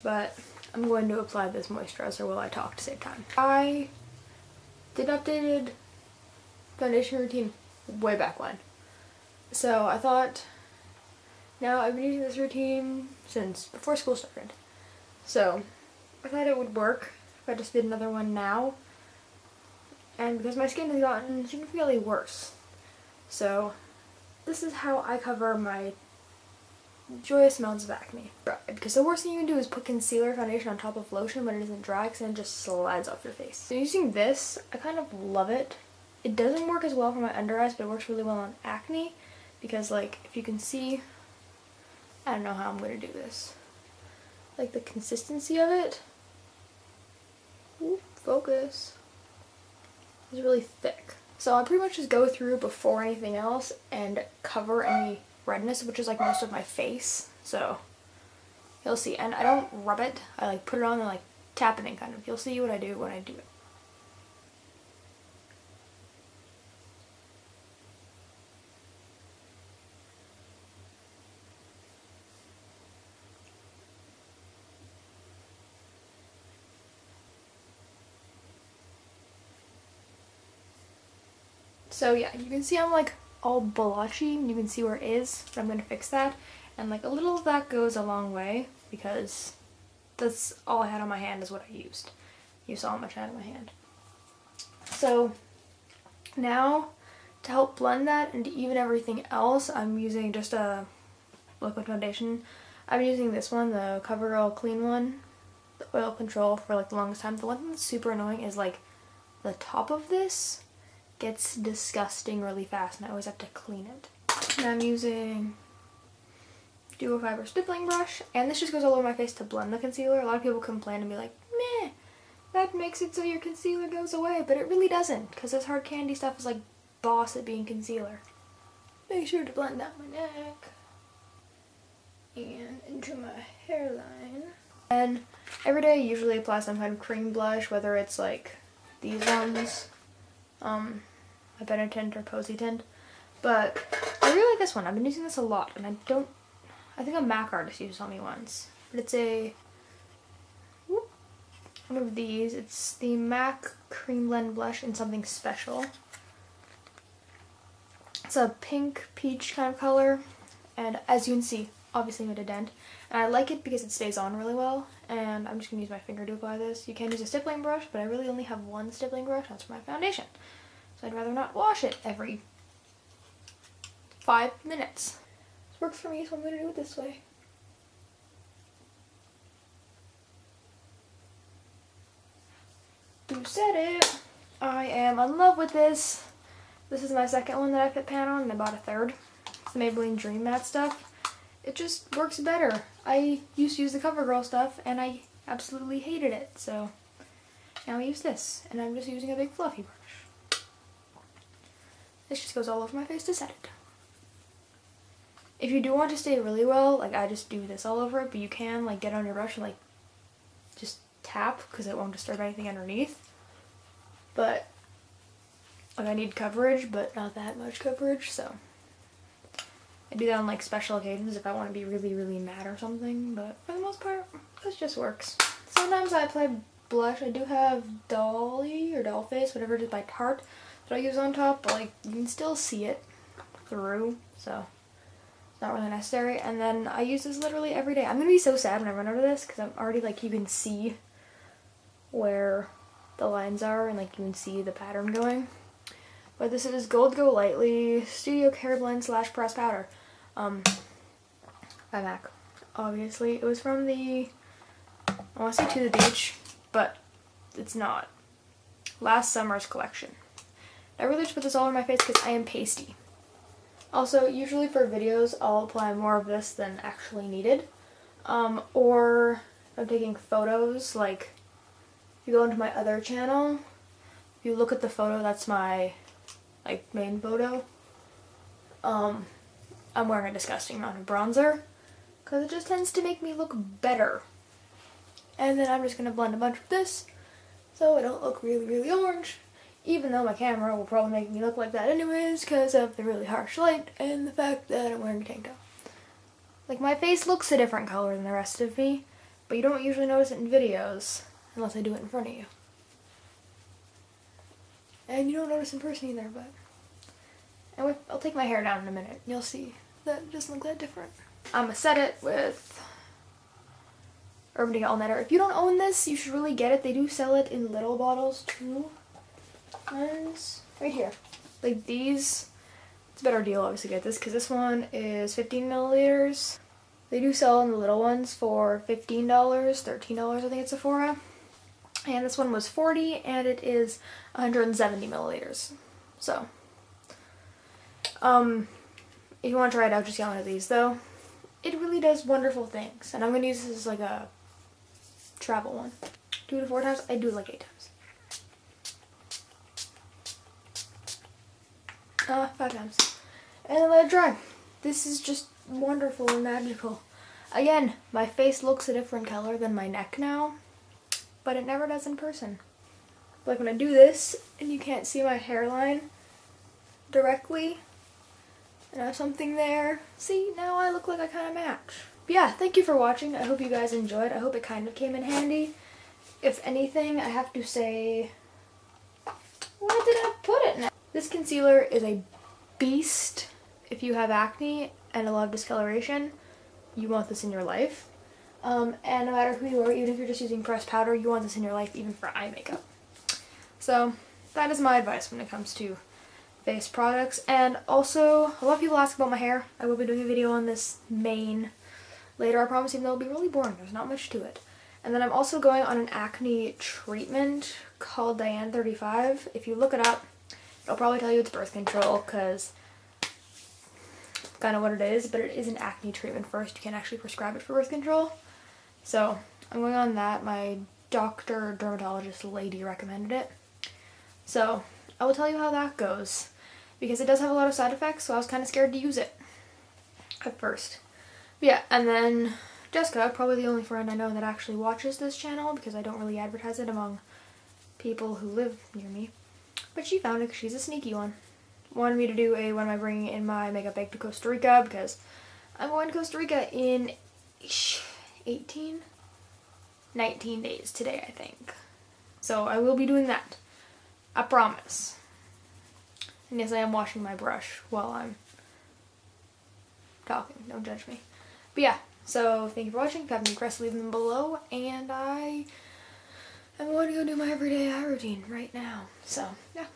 But I'm going to apply this moisturizer while I talk to save time. I did an updated foundation routine way back when. So I thought, now I've been using this routine since before school started. So I thought it would work if I just did another one now. And because my skin has gotten significantly worse. So this is how I cover my joyous amounts of acne. Because the worst thing you can do is put concealer foundation on top of lotion when it isn't dry, because then it just slides off your face. So using this, I kind of love it. It doesn't work as well for my under eyes, but it works really well on acne. Because like, if you can see, I don't know how I'm going to do this. Like the consistency of it, ooh, focus, is really thick. So I pretty much just go through before anything else and cover any redness, which is like most of my face. So you'll see. And I don't rub it. I like put it on and like tap it in kind of. You'll see what I do when I do it. So yeah, you can see I'm like all blotchy, and you can see where it is, but I'm going to fix that. And like a little of that goes a long way, because that's all I had on my hand is what I used. You saw how much I had on my hand. So now, to help blend that and to even everything else, I'm using just a liquid foundation. I'm using this one, the CoverGirl Clean one, the Oil Control, for like the longest time. The one thing that's super annoying is like the top of this gets disgusting really fast, and I always have to clean it. And I'm using Duo Fiber Stippling Brush, and this just goes all over my face to blend the concealer. A lot of people complain and be like, meh, that makes it so your concealer goes away, but it really doesn't, because this hard candy stuff is like boss at being concealer. Make sure to blend out my neck and into my hairline. And every day I usually apply some kind of cream blush, whether it's like these ones, a better tint or posy tint, but I really like this one. I've been using this a lot, and I think a MAC artist used it on me once, but it's one of these. It's the MAC Cremeblend blush in something special. It's a pink peach kind of color, and as you can see, obviously made a dent, and I like it because it stays on really well. And I'm just gonna use my finger to apply this. You can use a stippling brush, but I really only have one stippling brush. That's for my foundation. So I'd rather not wash it every 5 minutes. This works for me, so I'm going to do it this way. You said it. I am in love with this. This is my second one that I put pan on, and I bought a third. It's the Maybelline Dream Matte stuff. It just works better. I used to use the CoverGirl stuff, and I absolutely hated it. So now I use this, and I'm just using a big fluffy brush. This just goes all over my face to set it. If you do want to stay really well, like I just do this all over it, but you can like get on your brush and like just tap, because it won't disturb anything underneath. But like I need coverage, but not that much coverage, so I do that on like special occasions if I want to be really, really matte or something, but for the most part, this just works. Sometimes I apply blush. I do have Dolly or Doll Face, whatever it is by Tarte, that I use on top, but like you can still see it through, so it's not really necessary. And then I use this literally every day. I'm gonna be so sad when I run out of this, because I'm already like, you can see where the lines are, and like you can see the pattern going. But this is Gold Go Lightly Studio Care Blend / Pressed Powder by MAC. Obviously, it was from the, I want to say To the Beach, but it's not. Last summer's collection. I really just put this all over my face because I am pasty. Also, usually for videos, I'll apply more of this than actually needed. Or if I'm taking photos, like if you go into my other channel, if you look at the photo, that's my like main photo. I'm wearing a disgusting amount of bronzer because it just tends to make me look better. And then I'm just going to blend a bunch of this so I don't look really, really orange. Even though my camera will probably make me look like that anyways because of the really harsh light and the fact that I'm wearing a tank top. Like, my face looks a different color than the rest of me, but you don't usually notice it in videos unless I do it in front of you. And you don't notice in person either, but I'll take my hair down in a minute. You'll see that it doesn't look that different. I'm gonna set it with Urban Decay All Nighter. If you don't own this, you should really get it. They do sell it in little bottles too. Mine's right here. Like these, it's a better deal obviously to get this because this one is 15 milliliters. They do sell in the little ones for $15, $13 I think at Sephora. And this one was 40 and it is 170 milliliters. So, if you want to try it out, just get one of these though. It really does wonderful things. And I'm going to use this as like a travel one. 2 to 4 times. I do it like 8 times. 5 times. And then let it dry. This is just wonderful and magical. Again, my face looks a different color than my neck now, but it never does in person. Like when I do this and you can't see my hairline directly and I have something there. See, now I look like I kind of match. But yeah, thank you for watching. I hope you guys enjoyed. I hope it kind of came in handy. If anything, I have to say, where did I put it now? This concealer is a beast. If you have acne and a lot of discoloration, you want this in your life. And no matter who you are, even if you're just using pressed powder, you want this in your life even for eye makeup. So that is my advice when it comes to face products. And also, a lot of people ask about my hair. I will be doing a video on this mane later, I promise, even though it'll be really boring. There's not much to it. And then I'm also going on an acne treatment called Diane 35. If you look it up, it'll probably tell you it's birth control because kind of what it is, but it is an acne treatment first. You can't actually prescribe it for birth control. So I'm going on that. My doctor, dermatologist lady recommended it. So I will tell you how that goes because it does have a lot of side effects, so I was kind of scared to use it at first. But yeah, and then Jessica, probably the only friend I know that actually watches this channel because I don't really advertise it among people who live near me, but she found it because she's a sneaky one. Wanted me to do a when am I bringing in my makeup bag to Costa Rica because I'm going to Costa Rica in 19 days today, I think. So I will be doing that. I promise. And yes, I am washing my brush while I'm talking. Don't judge me. But yeah, so thank you for watching. If you have any requests, leave them below. And I am going to go do my everyday eye routine right now. So, yeah.